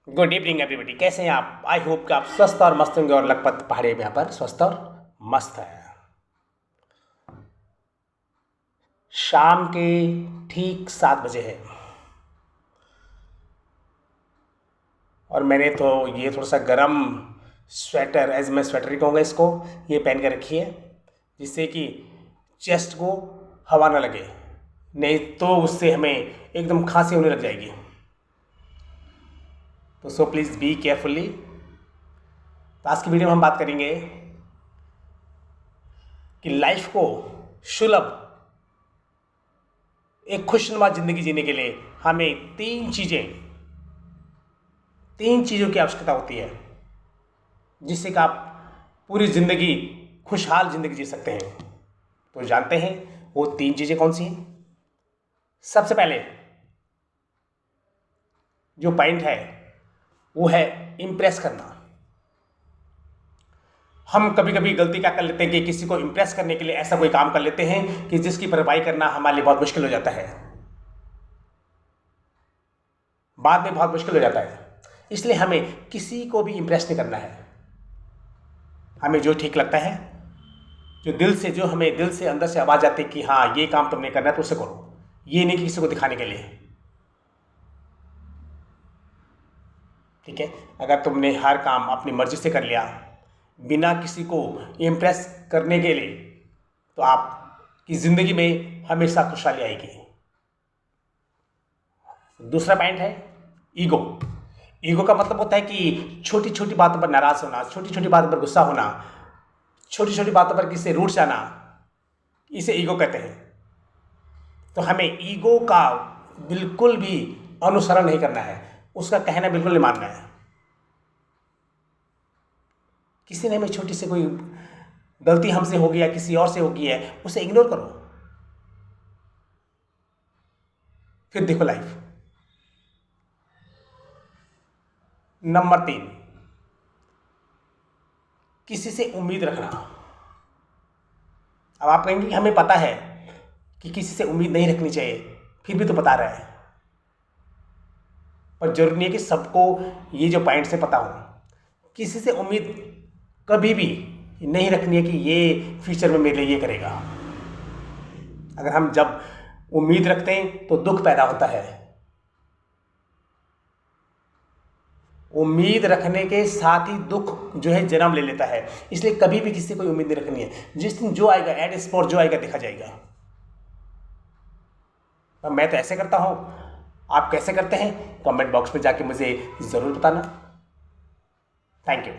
Good evening everybody. कैसे हैं आप? आई होप कि आप स्वस्थ और मस्त होंगे और लखपत पहाड़ी यहाँ पर स्वस्थ और मस्त है। शाम के ठीक 7 बजे है और मैंने तो ये थोड़ा सा गर्म स्वेटर, एज मैं स्वेटर ही कहूँगा इसको, ये पहन के रखी है जिससे कि चेस्ट को हवा ना लगे, नहीं तो उससे हमें एकदम खांसी होने लग जाएगी। तो सो प्लीज़ बी केयरफुली। तो आज की वीडियो में हम बात करेंगे कि लाइफ को सुलभ, एक खुशनुमा ज़िंदगी जीने के लिए हमें तीन चीज़ों की आवश्यकता होती है जिससे कि आप पूरी ज़िंदगी खुशहाल ज़िंदगी जी सकते हैं। तो जानते हैं वो तीन चीज़ें कौन सी हैं? सबसे पहले जो पॉइंट है वो है इम्प्रेस करना। हम कभी कभी गलती क्या कर लेते हैं कि किसी को इम्प्रेस करने के लिए ऐसा कोई काम कर लेते हैं कि जिसकी भरपाई करना हमारे लिए बहुत मुश्किल हो जाता है, बाद में बहुत मुश्किल हो जाता है। इसलिए हमें किसी को भी इम्प्रेस नहीं करना है। हमें जो ठीक लगता है, जो हमें दिल से अंदर से आवाज़ आती है कि हाँ ये काम तुमने करना है तो उसे करो, ये नहीं कि किसी को दिखाने के लिए। ठीक है, अगर तुमने हर काम अपनी मर्जी से कर लिया बिना किसी को इम्प्रेस करने के लिए, तो आपकी ज़िंदगी में हमेशा खुशहाली आएगी। दूसरा पॉइंट है ईगो। ईगो का मतलब होता है कि छोटी छोटी बातों पर नाराज होना, छोटी छोटी बातों पर गुस्सा होना, छोटी छोटी बातों पर किसी से रूठ जाना, इसे ईगो कहते हैं। तो हमें ईगो का बिल्कुल भी अनुसरण नहीं करना है, उसका कहना बिल्कुल नहीं मानना है। किसी ने हमें छोटी सी कोई गलती हमसे होगी या किसी और से होगी है, उसे इग्नोर करो, फिर देखो लाइफ। नंबर 3, किसी से उम्मीद रखना। अब आप कहेंगे कि हमें पता है कि किसी से उम्मीद नहीं रखनी चाहिए, फिर भी तो बता रहे हैं। पर जरूरी नहीं है कि सबको ये जो पॉइंट से पता हो। किसी से उम्मीद कभी भी नहीं रखनी है कि ये फ्यूचर में मेरे लिए ये करेगा। अगर हम जब उम्मीद रखते हैं तो दुख पैदा होता है। उम्मीद रखने के साथ ही दुख जो है जन्म ले लेता है। इसलिए कभी भी किसी से कोई उम्मीद नहीं रखनी है। जिस दिन जो आएगा, एट स्पॉट जो आएगा देखा जाएगा। मैं तो ऐसे करता हूं, आप कैसे करते हैं कमेंट बॉक्स में जाके मुझे ज़रूर बताना। Thank you.